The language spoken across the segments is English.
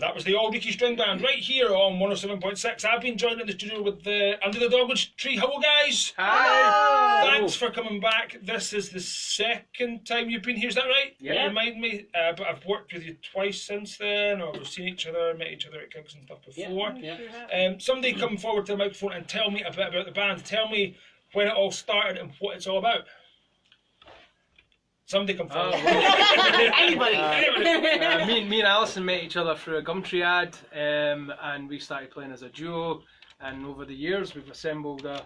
That was the All Geeky String Band right here on 107.6. I've been joined in the studio with the Under the Dogwood Tree. Hello, guys. Hi. Thanks for coming back. This is the second time you've been here, is that right? Yeah. Remind me, but I've worked with you twice since then, or we've seen each other, met each other at gigs and stuff before. Somebody come forward to the microphone and tell me a bit about the band. Tell me when it all started and what it's all about. Somebody come forward. Anybody. Me and Alison met each other through a Gumtree ad, and we started playing as a duo. And over the years, we've assembled a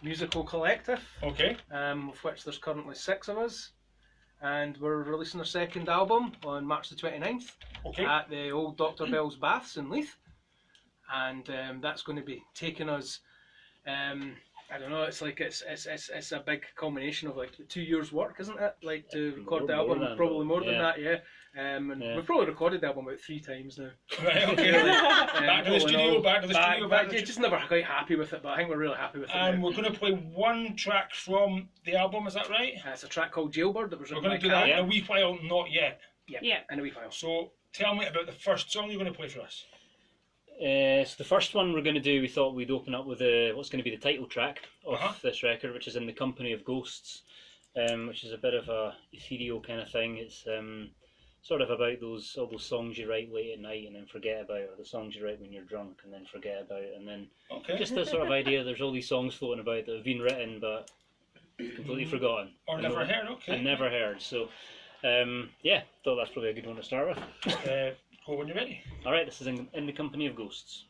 musical collective. Okay. Of which there's currently 6 of us, and we're releasing our second album on March the 29th at the old Dr. Bell's Baths in Leith, and that's going to be taking us. I don't know. It's like it's a big combination of like 2 years' work, isn't it? Like to record the album, probably more than that, yeah. And we've probably recorded the album about 3 times now. Right, okay. Back to the studio, back to the studio. Just never quite happy with it, but I think we're really happy with it. And we're going to play one track from the album. Is that right? It's a track called Jailbird that was written by We're going to do that in a wee while. Not yet. Yeah, in a wee while. So tell me about the first song you're going to play for us. So the first one we're going to do, we thought we'd open up with what's going to be the title track of this record, which is In the Company of Ghosts, which is a bit of a ethereal kind of thing. It's sort of about all those songs you write late at night and then forget about, or the songs you write when you're drunk and then forget about, and then just the sort of idea there's all these songs floating about that have been written but completely forgotten. Or never heard, And never heard, so yeah, thought that's probably a good one to start with. Go when you're ready. Alright, this is In the Company of Ghosts.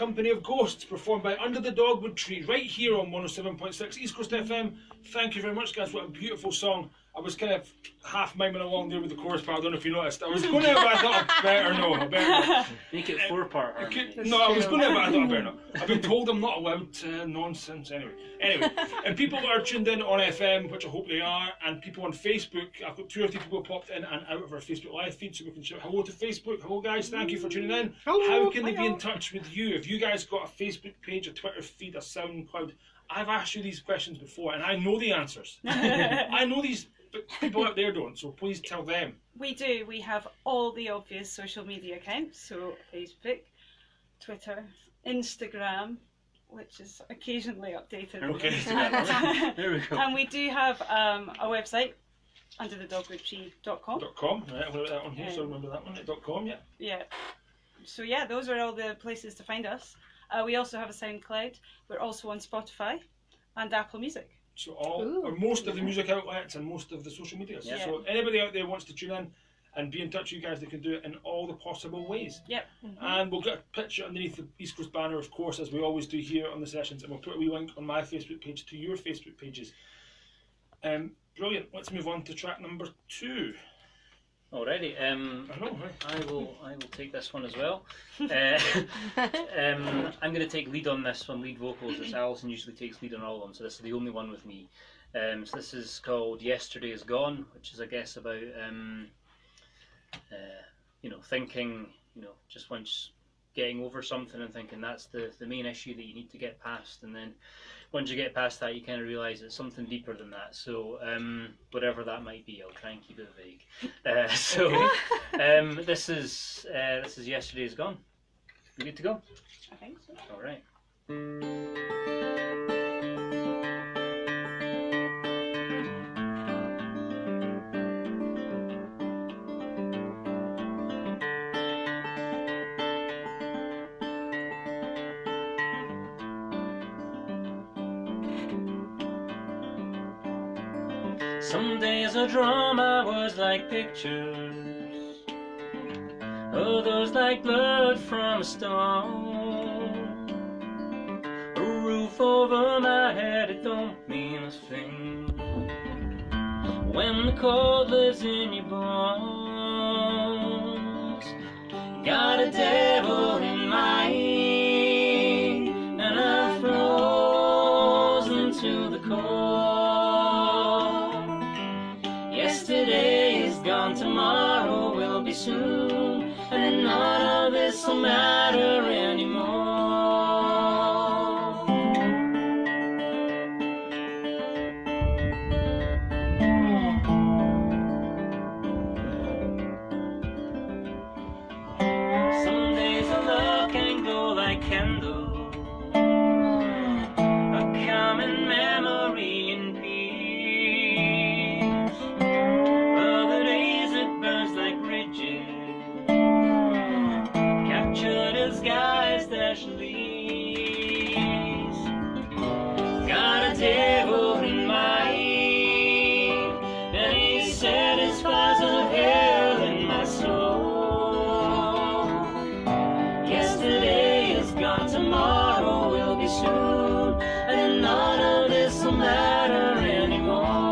Company of Ghosts, performed by Under the Dogwood Tree, right here on 107.6 East Coast FM. Thank you very much, guys. What a beautiful song. I was kind of half miming along there with the chorus part. I don't know if you noticed. I was going to, but I thought I better not. Make it 4-part. No, I was going to, but I thought I better not. I've been told I'm not allowed to nonsense. Anyway, and people that are tuned in on FM, which I hope they are, and people on Facebook, I've got 2 or 3 people popped in and out of our Facebook live feed, so we can shout hello to Facebook. Hello, guys. Thank you for tuning in. Hello. How can they be in touch with you? If you guys got a Facebook page, a Twitter feed, a SoundCloud, I've asked you these questions before, and I know the answers. I know these. But people out there don't, so please tell them. We do. We have all the obvious social media accounts, so Facebook, Twitter, Instagram, which is occasionally updated. Okay. There we go. And we do have a website, underthedogwoodtree.com. .com, right, I'll put that on here, so remember that one, .com, yeah. Yeah. So yeah, those are all the places to find us. We also have a SoundCloud. We're also on Spotify and Apple Music. So all, or most of the music outlets and most of the social media. Yeah. So anybody out there wants to tune in and be in touch with you guys, they can do it in all the possible ways. Yep. And we'll get a picture underneath the East Coast banner, of course, as we always do here on the sessions, and we'll put a wee link on my Facebook page to your Facebook pages. Brilliant. Let's move on to track number 2. Alrighty. I know, right? I will take this one as well. I'm going to take lead on this one, lead vocals, as Alison usually takes lead on all of them, so this is the only one with me. So this is called Yesterday Is Gone, which is, I guess, about thinking, just once getting over something and thinking that's the main issue that you need to get past, and then once you get past that, you kind of realise it's something deeper than that. So whatever that might be, I'll try and keep it vague. This is Yesterday Is Gone. You good to go? I think so. All right. Some days a drama was like pictures, others like blood from a stone. A roof over my head, it don't mean a thing when the cold lives in your bones. Got a devil in my ink, and I'm frozen to the core. Yesterday is gone, tomorrow will be soon, and none of this will matter anymore. Some days a love can glow like candles, a common memory in peace. Other days it burns like bridges, captured as disguised as she leaves. Got a devil in my ear, and he satisfies the hell in my soul. Yesterday is gone, tomorrow will be soon, and none of this will matter anymore.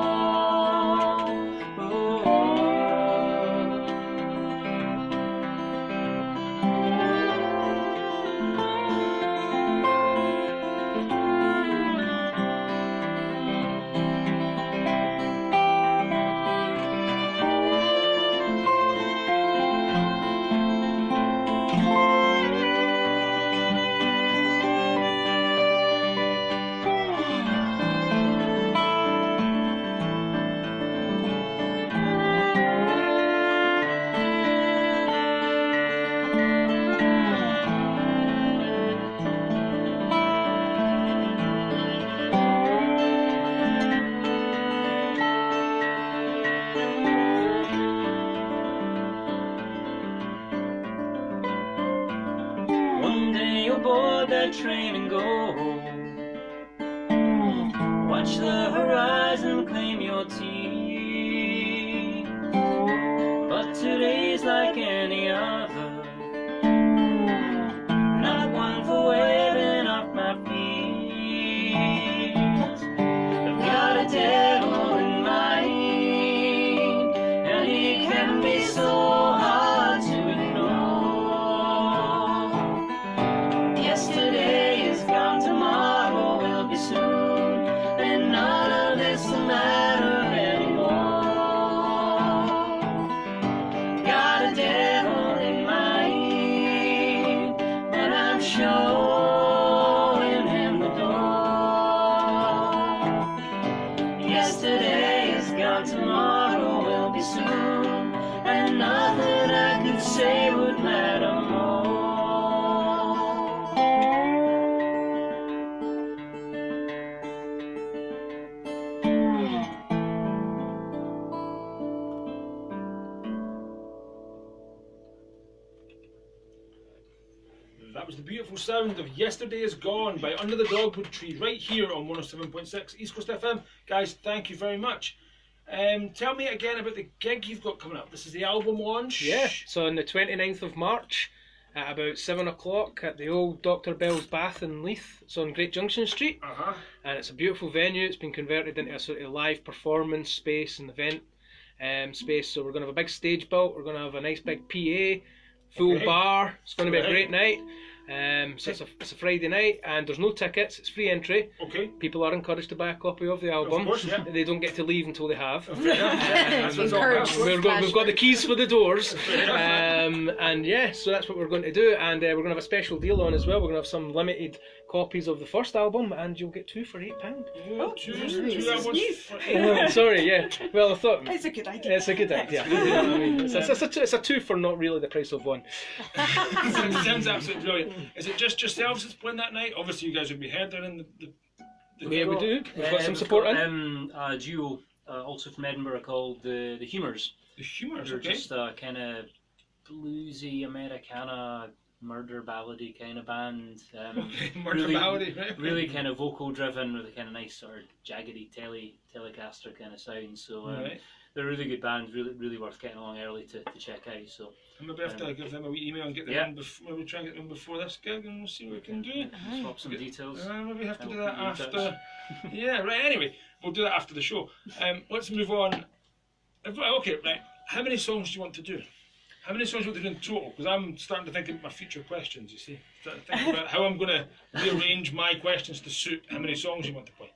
One day you'll board that train and go. Watch the horizon claim your tea. But today's like any other, not one for and none of this will matter anymore. Got a devil in mind, but I'm showing him the door. Yesterday is gone, tomorrow will be soon, and nothing I could say would matter more. That was the beautiful sound of Yesterday Is Gone by Under the Dogwood Tree, right here on 107.6 East Coast FM. Guys, thank you very much. Tell me again about the gig you've got coming up. This is the album launch. Yeah, so on the 29th of March at about 7 o'clock at the old Dr. Bell's Bath in Leith. It's on Great Junction Street. And it's a beautiful venue. It's been converted into a sort of live performance space and event space. So we're going to have a big stage built. We're going to have a nice big PA, full bar. It's going to be a great night. So it's a Friday night, and there's no tickets. It's free entry. Okay. People are encouraged to buy a copy of the album. Of course, yeah. They don't get to leave until they have. We've got the keys for the doors. And yeah, so that's what we're going to do. And we're going to have a special deal on as well. We're going to have some limited copies of the first album, and you'll get two for £8. Oh, Two nice. albums for £8. Sorry, yeah. Well, I thought It's a good idea. it's a good idea. You know what I mean? It's a two for not really the price of one. It sounds absolutely brilliant. Is it just yourselves that's playing that night? Obviously, you guys would be headlining the Yeah, we do. We've got some support in. A duo, also from Edinburgh, called the Humours. The Humours, They're okay. just a kind of bluesy Americana, murder ballady kind of band. Murder ballady, right? Really kind of vocal driven with a kind of nice sort of jaggedy Telecaster kind of sound. So they're a really good band, really worth getting along early to check out. So maybe have to give them a wee email and get them in before, maybe try and get them before this gig and we'll see what we can do. Swap some details. Maybe have to do that after. Yeah, right. Anyway, we'll do that after the show. Let's move on. Okay, right. How many songs do you want to do? How many songs do you want to do in total? Because I'm starting to think about my future questions, you see. Starting to think about how I'm going to rearrange my questions to suit how many songs you want to play.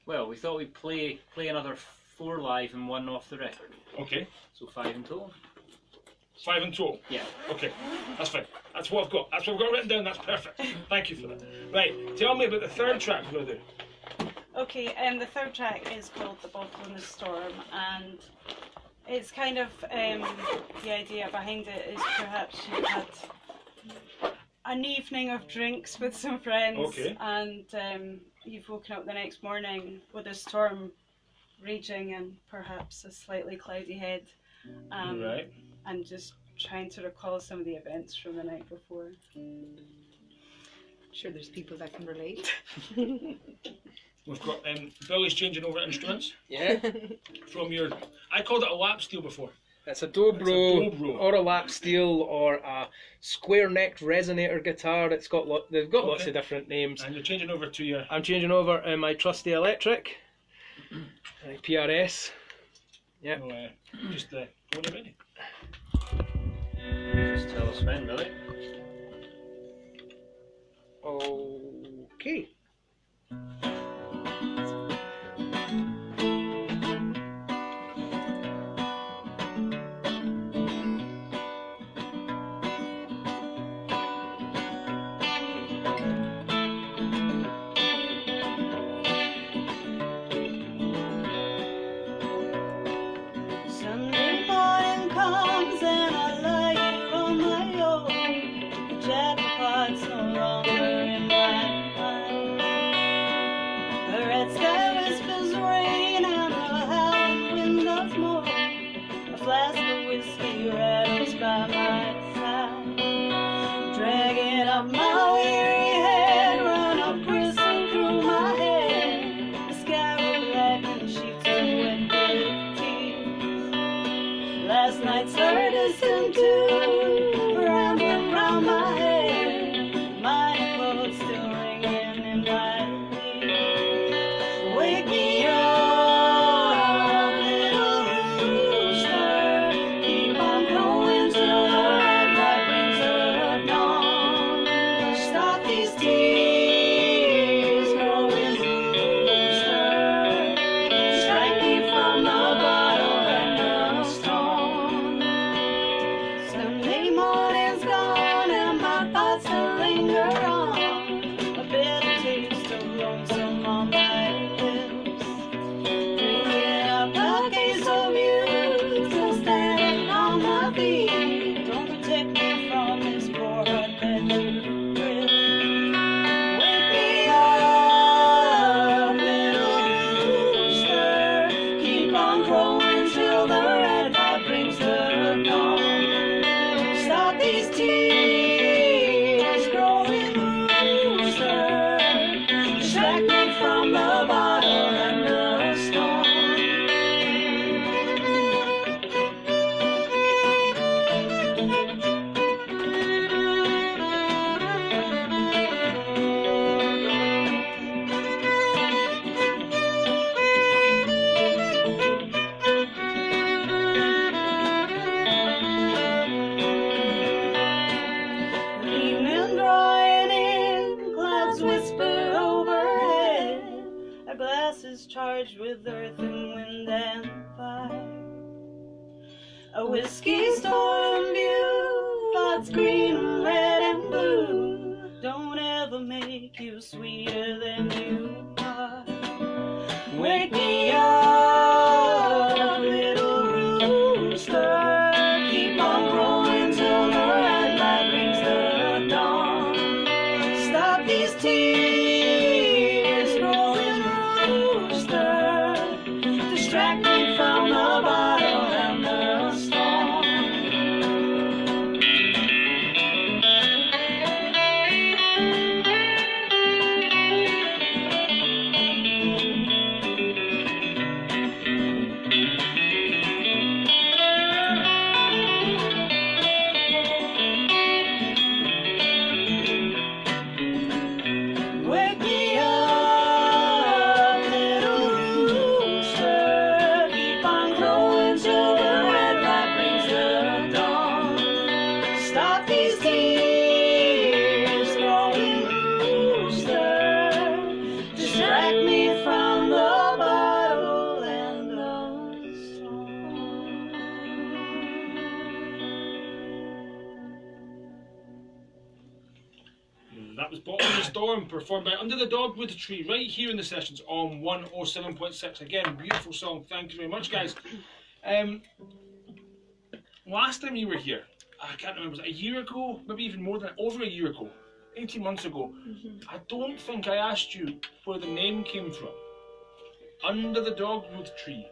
Well, we thought we'd play another 4 live and 1 off the record. Okay. So 5 in total. 5 in total? Yeah. Okay, that's fine. That's what I've got. That's what I've got written down. That's perfect. Thank you for that. Right, tell me about the third track we're going to do. Okay, the third track is called The Bottle in the Storm, and it's kind of, the idea behind it is perhaps you've had an evening of drinks with some friends, and you've woken up the next morning with a storm raging and perhaps a slightly cloudy head, and just trying to recall some of the events from the night before. I'm sure there's people that can relate. We've got Billy's changing over instruments. Yeah. From your, I called it a lap steel before. It's a dobro, or a lap steel, or a square-necked resonator guitar. It's got they've got lots of different names. And you're changing over to your. I'm changing over my trusty electric, PRS. Yeah. So, just when you're ready. Just tell us when, Billy. Okay. Sunday morning comes and I lie here on my own. The jackpot's no longer in my mind. The red sky whispers rain and the howling wind does more. A flask of whiskey rattles by my side, dragging up my weary head, run up bristle through my head. The sky was black and the sheets are wet with tears. Last night's distant tune rambling round my head. My clothes still ringing in my ears. Wake me up, little rooster. Keep on going till the glasses charged with earth and wind and fire. A whiskey store and view, thoughts green and red and blue, don't ever make you sweeter than you are. Wake me up, little rooster, keep on growing till the red light brings the dawn. Stop these tears, growing rooster, distract me from the bottle and the storm. Wake me up, little rooster, keep on growing till the red light brings the dawn. Stop these tears, growing rooster, distract me from the bottle and the song. That was Bottle of the Storm, performed by Under the Dogwood Tree, right here in the sessions on 107.6. Again, beautiful song. Thank you very much, guys. Last time you were here, I can't remember, was it a year ago? Maybe even more than over a year ago, 18 months ago. I don't think I asked you where the name came from. Under the Dogwood Tree.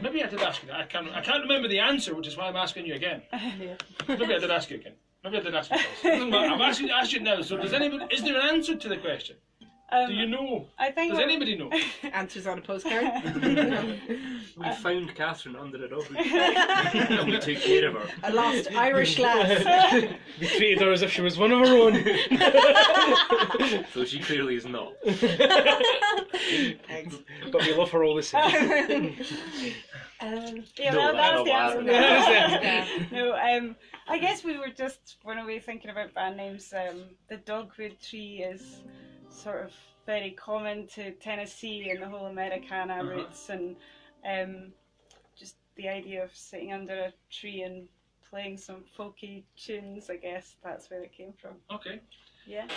Maybe I did ask you that. I can't remember the answer, which is why I'm asking you again. Maybe I did ask you again. Maybe I did ask you first. I'm asking you now. So is there an answer to the question? Do you know? I think Does anybody know? Answers on a postcard. We found Catherine under a dogwood and we took care of her. A lost Irish lass. We treated her as if she was one of our own. So she clearly is not. Thanks. But we love her all the same. Yeah, No, that's that's the not answer. No, I guess we were just, when we were thinking about band names, the Dogwood Tree is sort of very common to Tennessee and the whole Americana roots, and just the idea of sitting under a tree and playing some folky tunes, I guess that's where it came from. Okay. Yeah.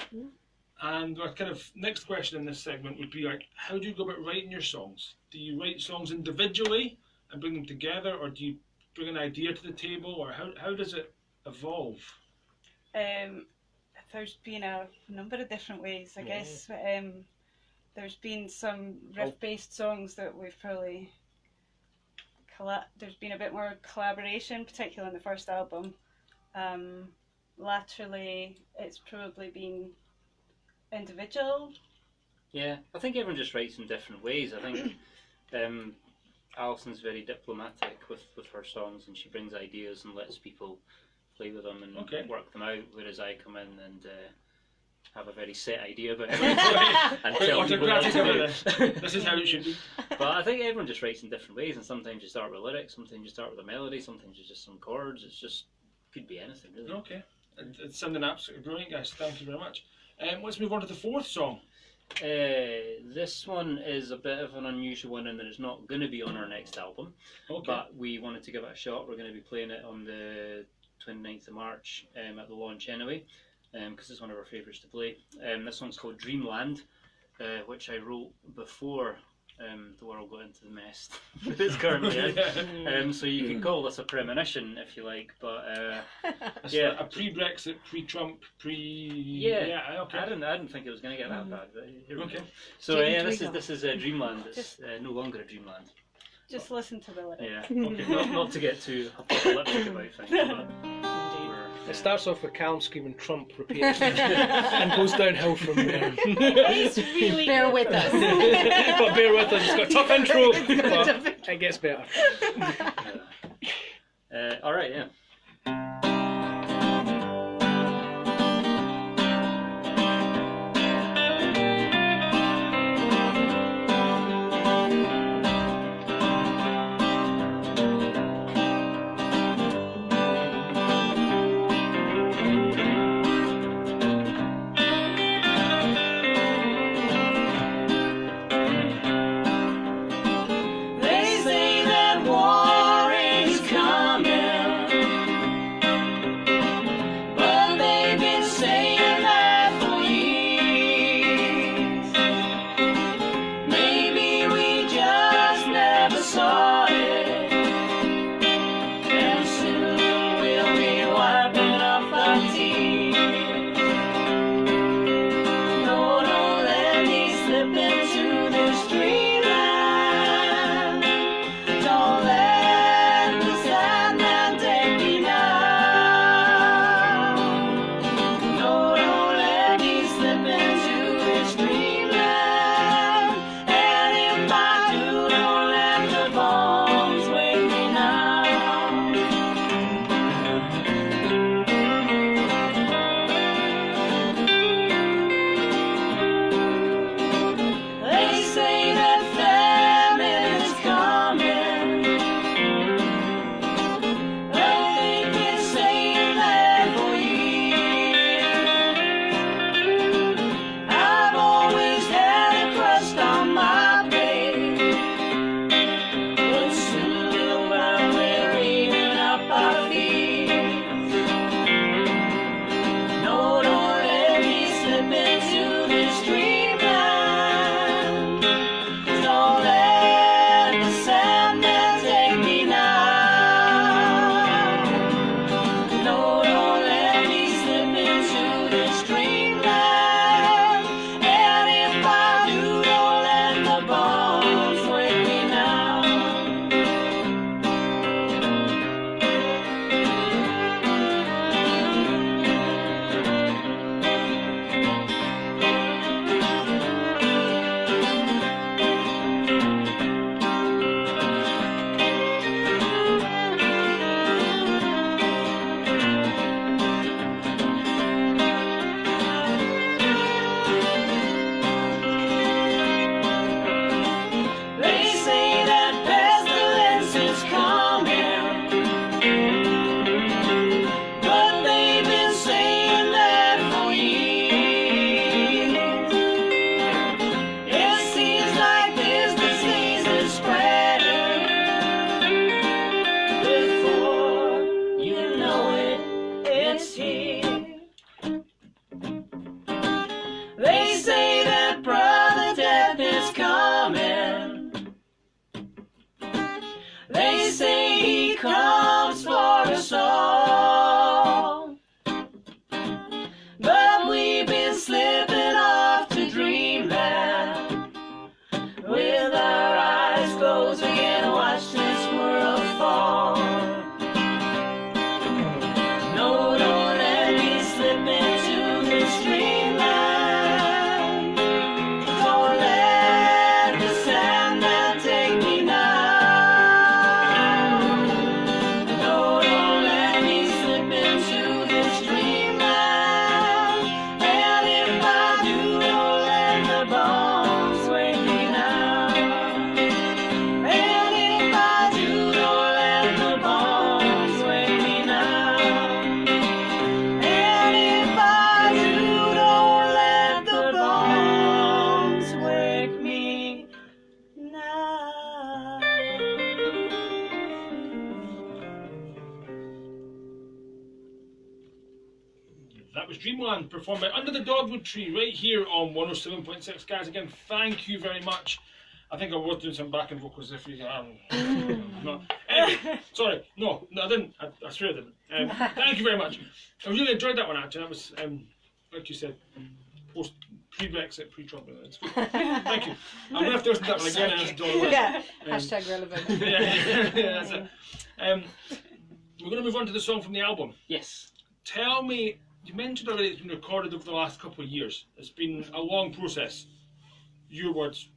And our kind of next question in this segment would be like, how do you go about writing your songs? Do you write songs individually and bring them together, or do you bring an idea to the table, or how does it evolve? There's been a number of different ways, I guess. There's been some riff-based songs that we've probably there's been a bit more collaboration, particularly on the first album. Laterally, it's probably been individual. Yeah, I think everyone just writes in different ways. I think Alison's very diplomatic with her songs, and she brings ideas and lets people play with them and work them out, whereas I come in and have a very set idea about everything and tell people what to do. This is how it should be. But I think everyone just writes in different ways, and sometimes you start with lyrics, sometimes you start with a melody, sometimes it's just some chords. It's just, could be anything really. Okay, it's something absolutely brilliant, guys. Thank you very much. Let's move on to the fourth song. This one is a bit of an unusual one in that it's not going to be on our next album, but we wanted to give it a shot. We're going to be playing it on the 29th of March at the launch anyway, because it's one of our favourites to play. This one's called Dreamland, which I wrote before the world got into the mess that it's currently in. So you can call this a premonition if you like, but a pre-Brexit, pre-Trump, okay. I didn't think it was going to get that bad, but here we go. So this is Dreamland. It's no longer a dreamland. Just listen to the lyrics. Yeah, okay. not to get too apocalyptic about things, but it starts off with Callum screaming Trump repeatedly and goes downhill from there. It's really Bear with us. But bear with us, it's got a tough intro, but it gets better. Alright, yeah. comes for us all. But we've been slipping off to dreamland. With our eyes closed, we can watch this world fall. No, don't let me slip into this dreamland. Don't let the Sandman take me now. No, don't let me slip into this dreamland. And if I do, don't let the bones wake me now. And if I do, don't let the bones wake me now. And if I do, don't let the bones wake me now. That was Dreamland, performed by Under the Dogwood Tree, right here on 107.6. Guys, again, thank you very much. I think I was doing some backing vocals if you... no. Anyway, sorry, no, I didn't. I swear I didn't. Thank you very much. I really enjoyed that one, actually. That was, like you said, pre-Brexit, pre-Trump. It's good. Thank you. I'm going to have to listen to that one again and listen to all the way. Yeah. Hashtag relevant. Yeah, that's it. We're going to move on to the song from the album. Yes. Tell me, you mentioned already it's been recorded over the last couple of years. It's been a long process. Your words.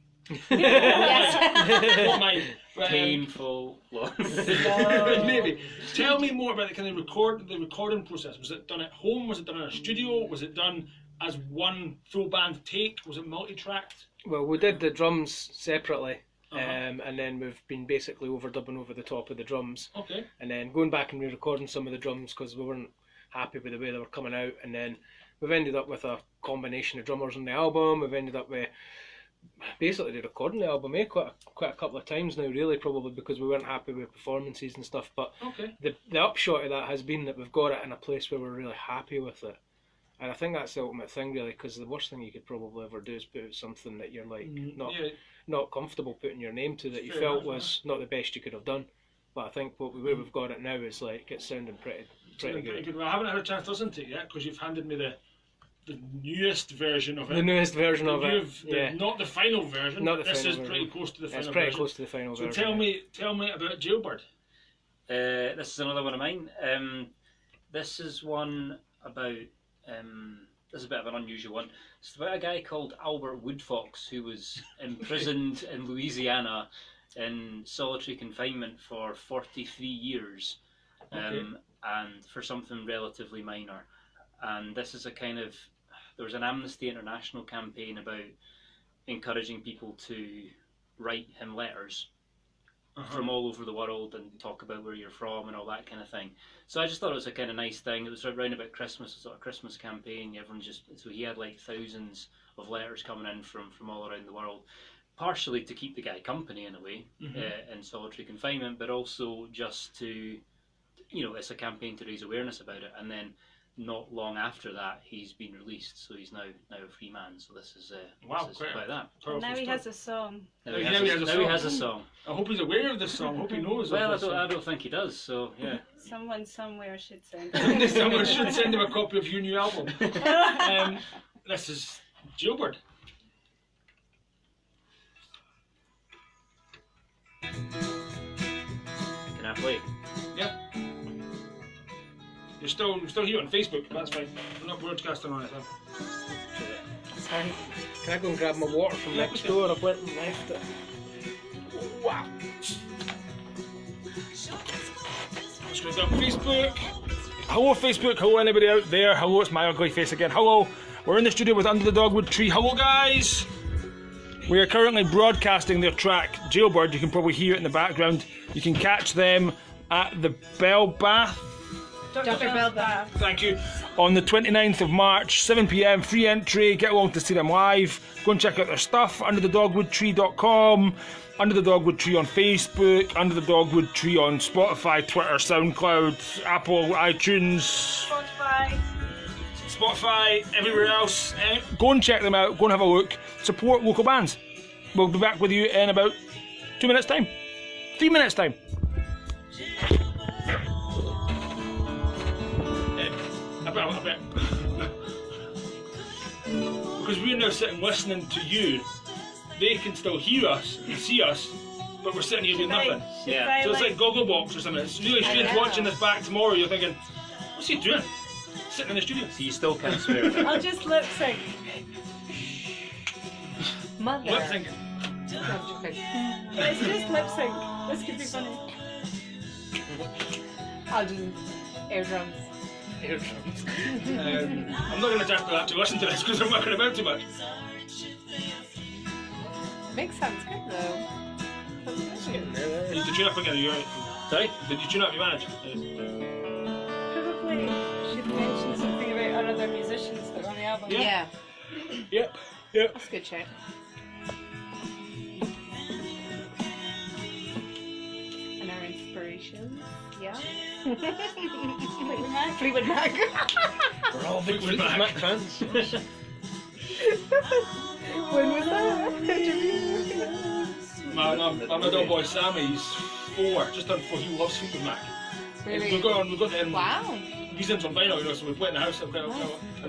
Not mine. But, Painful loss. maybe. Tell me more about the kind of recording process. Was it done at home? Was it done in a studio? Was it done as one full band take? Was it multi-tracked? Well, we did the drums separately, and then we've been basically overdubbing over the top of the drums. Okay. And then going back and re-recording some of the drums because we weren't happy with the way they were coming out. And then we've ended up with a combination of drummers on the album. We've ended up with basically recording the album quite a couple of times now, really, probably because we weren't happy with performances and stuff. But Okay. the upshot of that has been that we've got it in a place where we're really happy with it. And I think that's the ultimate thing, really, because the worst thing you could probably ever do is put out something that you're like not comfortable putting your name to, that you Fair felt enough, was not the best you could have done. But I think where we've got it now is like it's sounding pretty good. Well, I haven't had a chance to listen to it yet because you've handed me the newest version of it. The newest version of it, Not the final version. Not the this final is version. pretty close to the final It's pretty version. close to the final So version. tell me about Jailbird. This is another one of mine. This is one about. This is a bit of an unusual one. It's about a guy called Albert Woodfox who was imprisoned in Louisiana in solitary confinement for 43 years, and for something relatively minor. And this is a kind of, there was an Amnesty International campaign about encouraging people to write him letters from all over the world and talk about where you're from and all that kind of thing. So I just thought it was a kind of nice thing. It was around about Christmas, sort of Christmas campaign. Everyone so he had like thousands of letters coming in from all around the world, partially to keep the guy company in a way, in solitary confinement, but also just to, it's a campaign to raise awareness about it. And then not long after that, he's been released, so he's now a free man. So this is about that. And now he has a song. Now he has a song. I hope he's aware of this song. I hope he knows. Well, of this I don't think he does. So yeah. Someone somewhere should send song. Someone should send him a copy of your new album. This is Jailbird. Can I play? Yeah. You're still here on Facebook, but that's fine. We're not broadcasting on it. Sorry. Can I go and grab my water from next door? I've went and left it. Wow. Let's go down Facebook. Hello Facebook, hello anybody out there. Hello, it's my ugly face again. Hello. We're in the studio with Under the Dogwood Tree. Hello guys. We are currently broadcasting their track Jailbird. You can probably hear it in the background. You can catch them at the Bell Bath. Dr. Belbath. Thank you. On the 29th of March, 7 PM, free entry. Get along to see them live. Go and check out their stuff. UnderTheDogwoodTree.com. Under the Dogwood Tree on Facebook. Under the Dogwood Tree on Spotify, Twitter, SoundCloud, Apple, iTunes, Spotify, everywhere else. Go and check them out. Go and have a look. Support local bands. We'll be back with you in about 2 minutes' time. 3 minutes' time. I bet. Because we're now sitting listening to you, they can still hear us and see us, but we're sitting here doing nothing. Yeah. So it's like Gogglebox or something. It's really strange watching this back tomorrow. You're thinking, what's he doing? Sitting in the studio. So you still can't swear at it. I'll just lip sync. Mother. Lip syncing. It's just lip sync. This could be funny. I'll do air drums. I'm not going to ask people to listen to this because I'm mucking about too much. Makes sense, good though. Did you tune up again? Are you right? Sorry? Did you tune up? You managed? Probably should mention something about our other musicians that are on the album. Yeah, Yep. Yep. that's a good shout. And our inspirations, yeah. Fleetwood Mac. We're all big Fleetwood Mac fans. When was that? My little boy Sammy's 4, just turned 4. He loves Fleetwood Mac. Really? We've got Wow. these ends on vinyl, you know, so we played in the house and we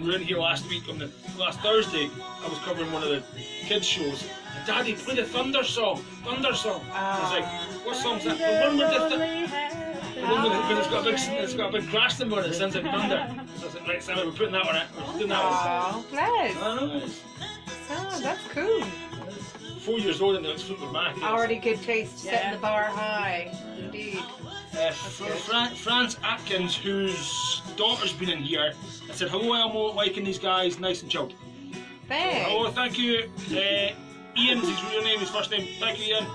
were in here last week on the last Thursday. I was covering one of the kids' shows. And Daddy, play the Thunder song. I was like, what song's that? The one with the one with it's got a big crash cymbal on it. It sounds like thunder. So I was like, right, Sammy, we're putting that on it. We're doing that one. Oh, bless. Nice. Oh, that's cool. 4 years old and it's Fleetwood Mac. Already good taste, setting the bar high. Indeed. France Atkins, whose daughter's been in here, I said, hello Elmo, liking these guys, nice and chilled. Thanks. Oh, thank you. Ian's his real name, his first name. Thank you, Ian.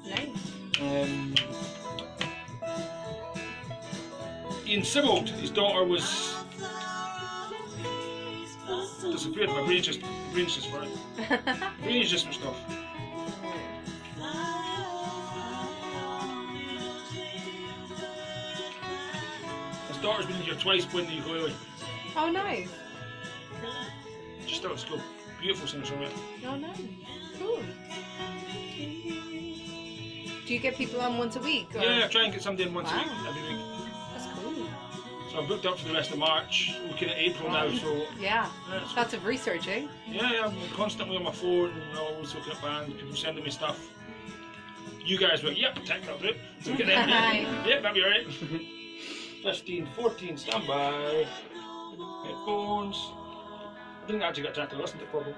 Nice. Ian Sibbald, his daughter was disappeared. My brain's just for stuff. His daughter's been in here twice playing the ukulele. Oh, nice. Just started school. Beautiful singer-songwriter. Oh, nice. Cool. Do you get people on once a week? Or? Yeah, I try and get somebody in once a week, Wow. every week. That's cool. So I'm booked up for the rest of March, looking at April now, so... Yeah. Yeah, it's Lots of research, eh? Yeah, I'm constantly on my phone, and always looking at bands, people sending me stuff. You guys were, yep, take that route. Look at them. Yep, that'll be alright. 15, 14, stand by. Headphones. I didn't actually get a chance to listen to it properly.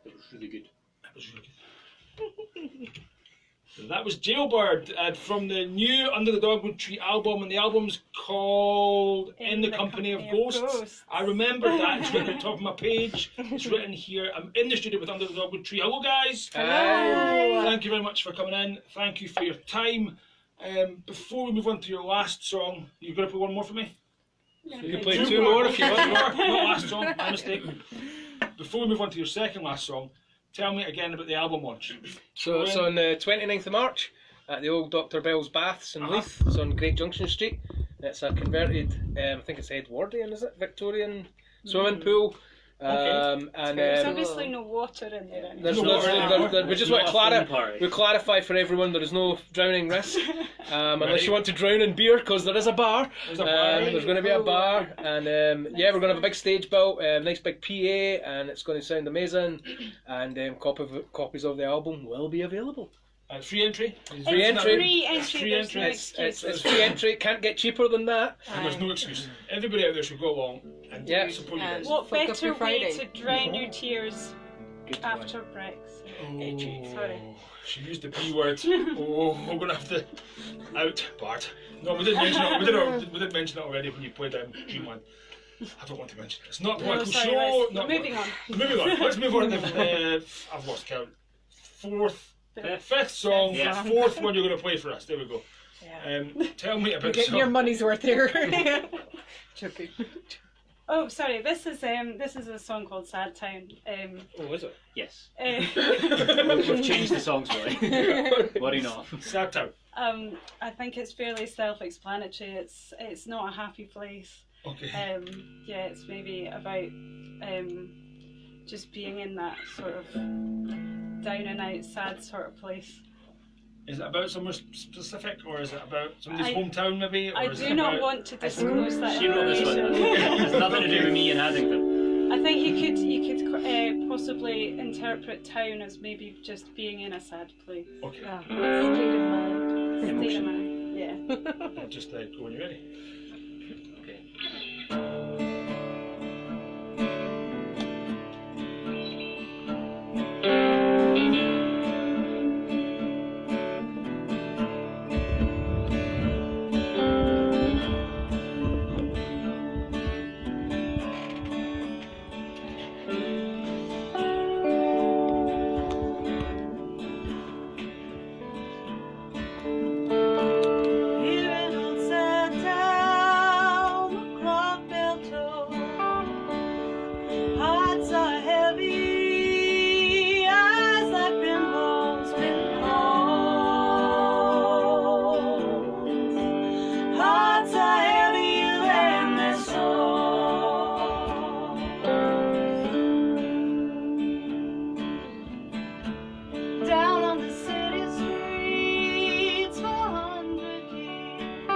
It was really good. That was really good. So that was Jailbird from the new Under the Dogwood Tree album, and the album's called In the Company of Ghosts. I remembered that. It's written at the top of my page. It's written here. I'm in the studio with Under the Dogwood Tree. Hello, guys. Hello. Thank you very much for coming in. Thank you for your time. Before we move on to your last song, you're going to play one more for me? You can play two more if you want. Not last song, my mistake. Before we move on to your second last song, tell me again about the album launch. So it's on the 29th of March at the old Dr. Bell's Baths in Leith. It's on Great Junction Street. It's a converted, I think it's Edwardian, is it? Victorian swimming pool. And There's obviously no water in there anymore. We just want to clarify for everyone there is no drowning risk unless you want to drown in beer, because there is a bar. There's going to be a bar, and yeah, we're going to have a big stage built, nice big PA, and it's going to sound amazing. And copies of the album will be available. Free entry? Free entry. It's free entry. It's free entry. Can't get cheaper than that. And there's no excuse. Everybody out there should go along and support you guys. What Folk Up better Your way Friday. to drown your tears after Brexit? Sorry. She used the P word. Oh, we're going to have to out Bart. No, we did mention it. We did mention it already when you played Dreamland. I don't want to mention it. It's not a political show. Moving on. Moving on. Let's move on to the I've lost count. Fifth song, fourth one you're going to play for us. There we go. Yeah. Tell me about Getting your money's worth here. Joking. Oh, sorry. This is a song called Sad Town. Oh, is it? Yes. We've changed the songs, really. Worry not. Sad Town. I think it's fairly self-explanatory. It's not a happy place. Okay. Yeah, it's maybe about just being in that sort of down and out, sad sort of place. Is it about somewhere specific, or is it about somebody's hometown maybe? Or I is do it not about... want to disclose that She wrote this one. information. It's nothing to do with me and Haddington. I think you could possibly interpret town as maybe just being in a sad place. Okay. State of mind. State of mind. Yeah. I'll just go when you're ready. Okay. Here in old sad town, the clock bell tolls. Hearts are heavy, eyes like pinholes, pinholes. Hearts are heavier than their souls. Down on the city streets for 100 years,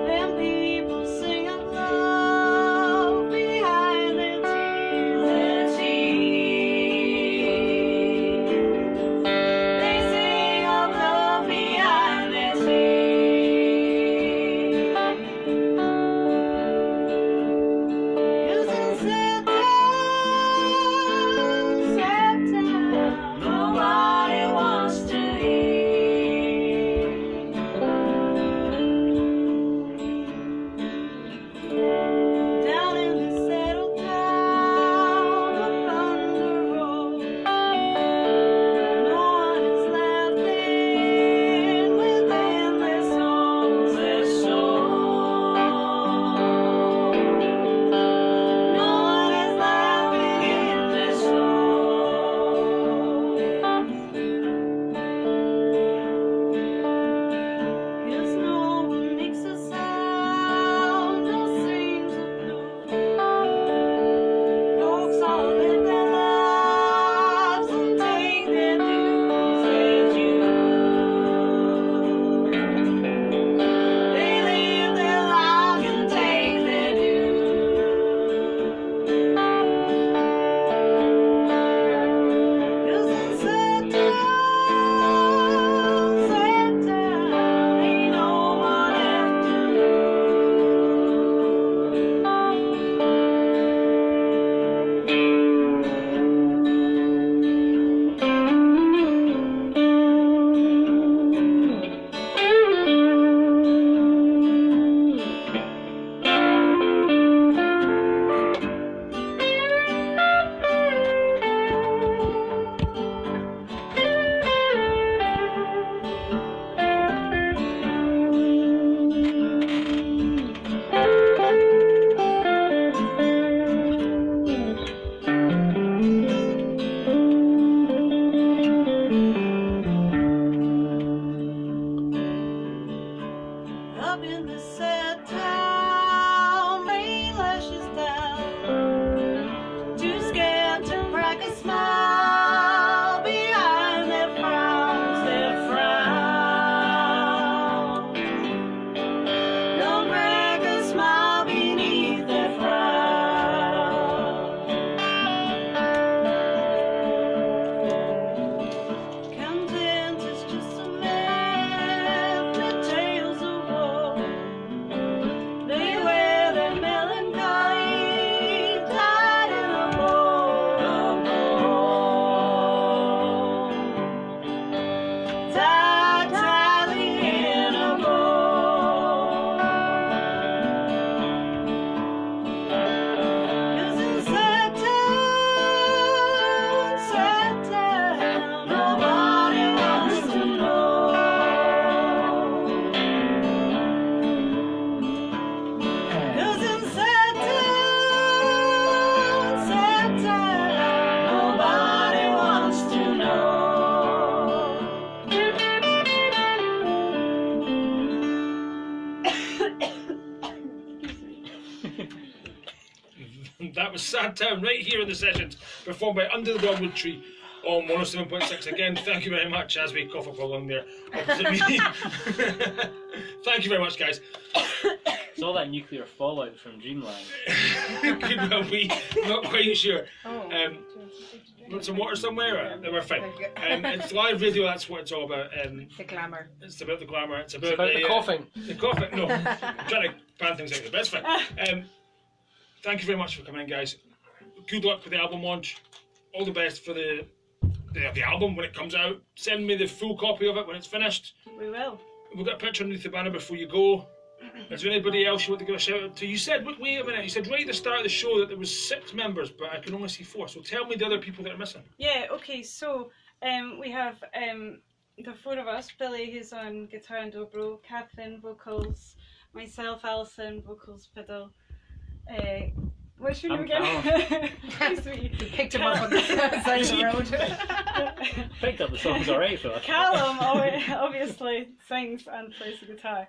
them people sing of love behind their tears, their tears. They sing of love behind their tears. 'Cause in sad town, nobody wants to hear. Down in the settled town, the thunder rolls. No one is laughing within their souls, their souls. No one is laughing in their souls. 'Cause no one makes a sound, no sings a blues. Folks all live their lives and take their dues, their dues. They live their lives and take their dues. 'Cause in sad town, ain't no one left to Up in the sad town, rain lashes down. Too scared to crack a smile behind their frowns, their frowns. Don't crack a smile beneath their frown. Content is just a myth with tales of woe. They wear their melancholy tied in a bow, tied tightly in a bow. 'Cause in sad town, nobody wants to know. 'Cause in sad town, nobody wants to know. That was Sad Town right here in the sessions, performed by Under the Dogwood Tree. on 107.6 again. Thank you very much as we cough up along there. Opposite me. Thank you very much, guys. It's all that nuclear fallout from Dreamland. Could well be, not quite sure. Oh. Want some water somewhere? We're fine. It's live radio, that's what it's all about. The glamour. It's about the glamour, it's about, It's about the coughing. The coughing, no. I'm trying to pan things out there, but it's fine. Thank you very much for coming in, guys. Good luck with the album launch. All the best for the album when it comes out. Send me the full copy of it when it's finished. We will. We've got a picture underneath the banner before you go. Is there anybody else you want to give a shout out to? You said, wait a minute, you said right at the start of the show that there was 6 members, but I can only see 4. So tell me the other people that are missing. Yeah, okay, so we have the 4 of us, Billy who's on guitar and dobro, Catherine vocals, myself, Alison vocals, fiddle. What's your name again? Nice to meet you. Picked him up on the side of the road. Picked up the songs alright for us. Callum obviously sings and plays the guitar.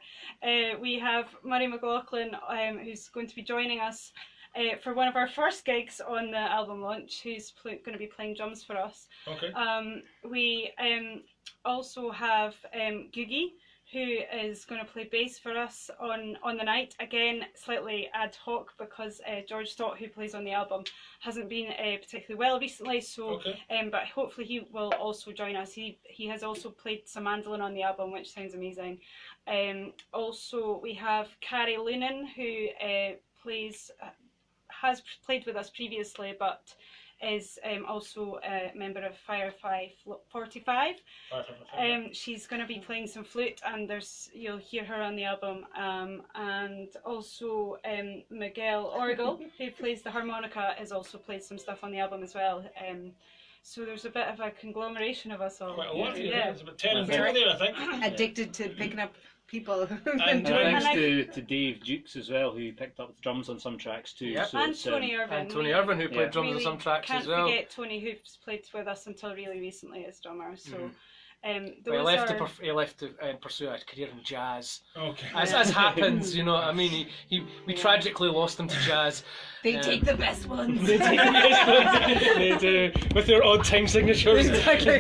We have Murray McLaughlin who's going to be joining us for one of our first gigs on the album launch, who's going to be playing drums for us. Okay. We also have Googie, who is going to play bass for us on the night. Again, slightly ad hoc because George Stott, who plays on the album, hasn't been particularly well recently. So, Okay. But hopefully he will also join us. He has also played some mandolin on the album, which sounds amazing. Also, we have Carrie Loonan, who has played with us previously, but is also a member of Fire 545. She's going to be playing some flute, and you'll hear her on the album. And also Miguel Orgel, who plays the harmonica, has also played some stuff on the album as well. So there's a bit of a conglomeration of us all. Quite a lot of you. Yeah. There's about 10 and 4 there, I think. Addicted to picking up people. And Thanks to Dave Dukes as well, who picked up the drums on some tracks too. Yep. So And it's, Tony Irvin. And Tony Irvin, who played drums on Really some tracks can't as well. forget Tony, who's played with us until really recently as drummer. So But those he left to pursue a career in jazz. Okay. As happens, you know what I mean? We tragically lost him to jazz. They take the best ones. They take the best ones. They do, with their odd time signatures. Exactly.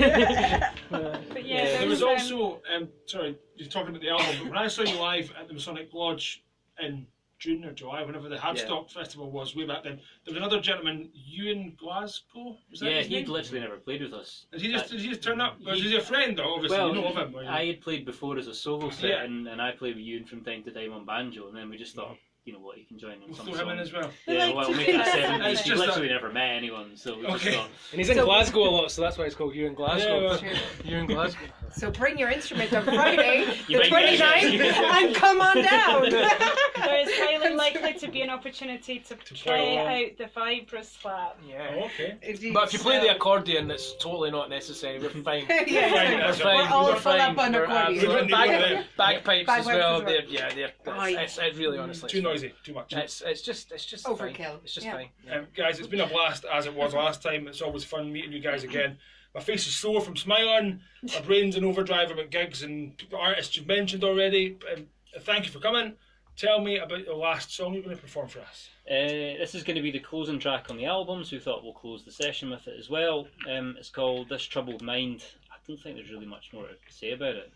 But yeah, There was also, sorry, you're talking about the album, but when I saw you live at the Masonic Lodge in June or July, whenever the Hadstock Festival was way back then, there was another gentleman, Ewan Glasgow? Was that yeah, his he'd name? literally never played with us. Did he just turn up? Or is he a friend though, obviously? Well, you know of him. I had played before as a solo set, Yeah. and I played with Ewan from time to time on banjo, and then we just thought, you know what, you can join in We'll some throw him in songs. as well. Yeah, well, make it a 7 It's piece. He just literally never met anyone, so we Okay. just thought, And he's in Glasgow a lot, so that's why it's called You in Glasgow. Yeah, well. You in Glasgow. So bring your instrument on Friday, You the might get 29th, it. and come on down. there is highly likely to be an opportunity to play try along. out the Vibrous slap. Yeah. Oh, okay. But if you play the accordion, that's totally not necessary. We're fine. Yeah, Fine, We're that's fine. We're all We're full fine. up on We're accordion. absolutely- We don't need one Bagpipes as Bagpipes well. as well. It's really honestly Too noisy, too much. It's just Overkill. Fine. It's just Yeah. fine. Guys, it's been a blast as it was last time. It's always fun meeting you guys again. My face is sore from smiling. My brain's in overdrive about gigs and artists you've mentioned already. Thank you for coming. Tell me about the last song you're going to perform for us. This is going to be the closing track on the album, so we thought we'll close the session with it as well. It's called This Troubled Mind. I don't think there's really much more to say about it.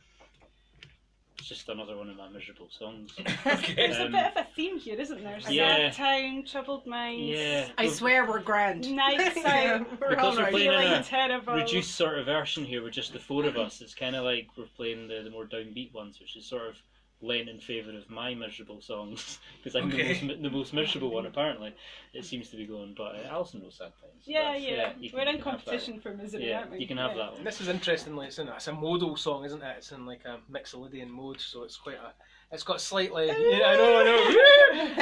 It's just another one of my miserable songs. Okay. There's a bit of a theme here, isn't there? Yeah. Sad town, troubled minds. Yeah. I swear we're grand. Nights out, We're Because all we're right. playing in feeling a terrible. reduced sort of version here with just the 4 of us. It's kind of like we're playing the more downbeat ones, which is sort of lent in favour of my miserable songs, because I'm the most miserable one apparently. It seems to be going, but Alison knows sad times. So Yeah, that's- yeah. you We're can in have that competition one. for misery, Yeah, aren't we? you can have that one. This is interestingly, it's a modal song, isn't it? It's in like a Mixolydian mode, so it's quite a. It's got slightly. Yeah, I know.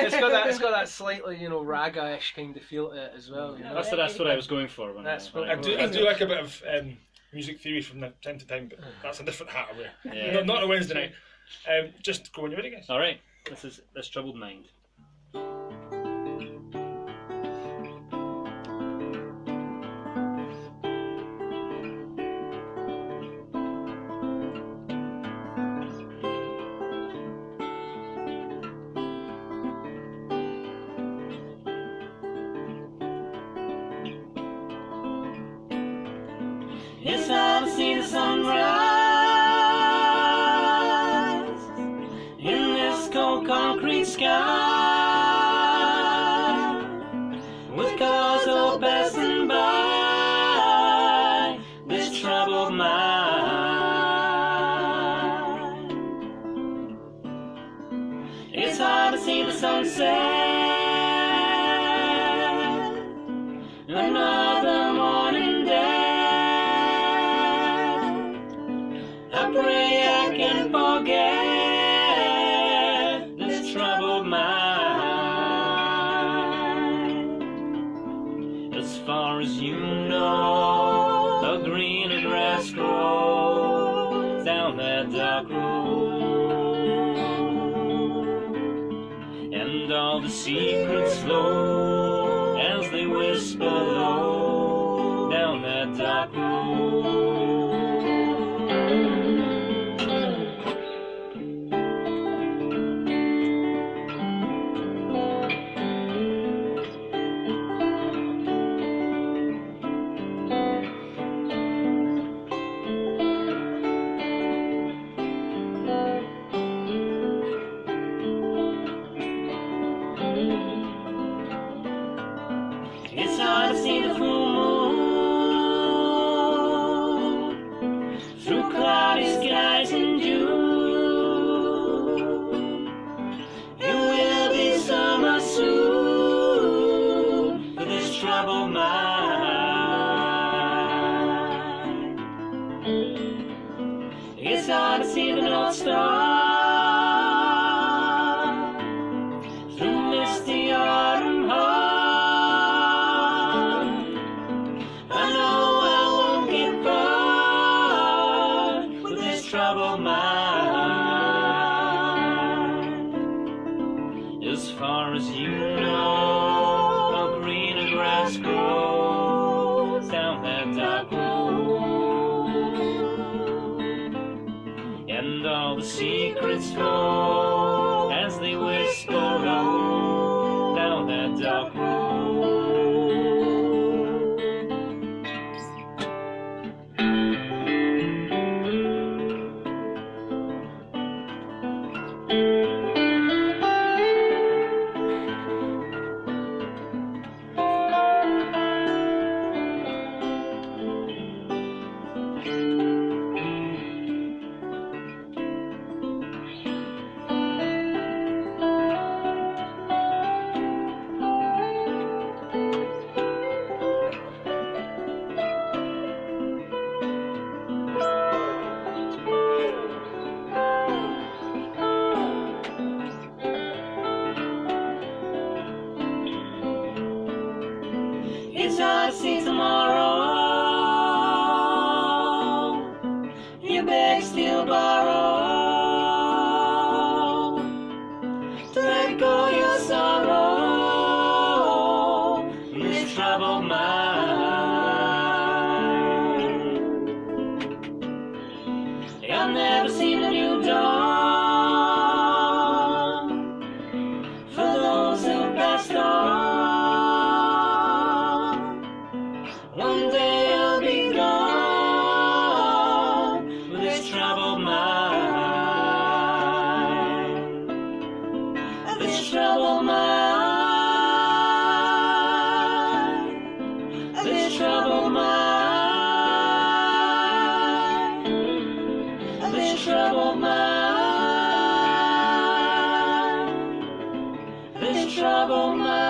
It's got that slightly, raga-ish kind of feel to it as well. You know? That's what I was going for. When That's when what I do like a bit of music theory from time to time, but that's a different hat I wear. Yeah. Not a Wednesday night. Just go when you're ready, guys. All right, this is This Troubled Mind. It's hard to see the sunrise in this cold concrete sky, with cars all passing by this troubled mind. It's hard to see the sunset, another morning day. I pray I can forget this troubled mind. As far as you know, a greener grass grows down that dark road, and all the secrets flow as they whisper low down that dark road. It's hard to see the full moon through cloudy skies in June. It will be summer soon for this troubled mind. It's hard to see the North Star through misty autumn heart. Troubled mind. As far as you know, a greener grass grows down that dark road, and all the secrets flow as they whisper low down that dark road. It's hard to see tomorrow. You beg, still borrow, to let go your sorrow in this troubled mind. I've never seen a new dawn for those who passed on. One day I'll be gone with this troubled mind. This troubled mind. This troubled mind. This troubled mind. This troubled mind.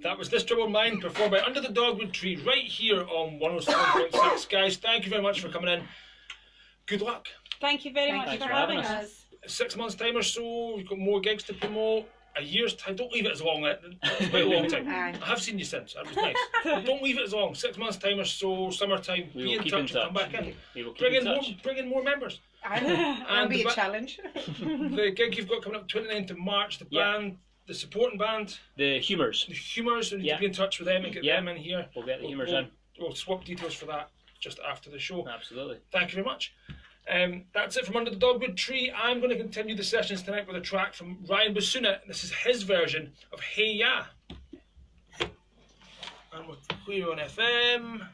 That was This Troubled Mind, performed by Under the Dogwood Tree, right here on 107.6. Guys, thank you very much for coming in. Good luck. Thank you very much Thanks for for having having us. us. 6 months' time or so, you've got more gigs to promote. A year's time, don't leave it as long. It's quite a long time. Aye. I have seen you since, that was nice. But don't leave it as long. 6 months' time or so, summertime, We be will in keep touch in and come touch. back in. We will keep Bring in in, more, touch. bring in more members. That'll be the a challenge. The gig you've got coming up 29th of March, the Yeah. band, the supporting band, The humours. the Humours, we need Yeah. to be in touch with them and get Yeah. them in here. We'll get the humours we'll, in. We'll swap details for that just after the show. Absolutely. Thank you very much. That's it from Under the Dogwood Tree. I'm going to continue the sessions tonight with a track from Ryan Basuna. This is his version of Hey Ya. And we're on FM.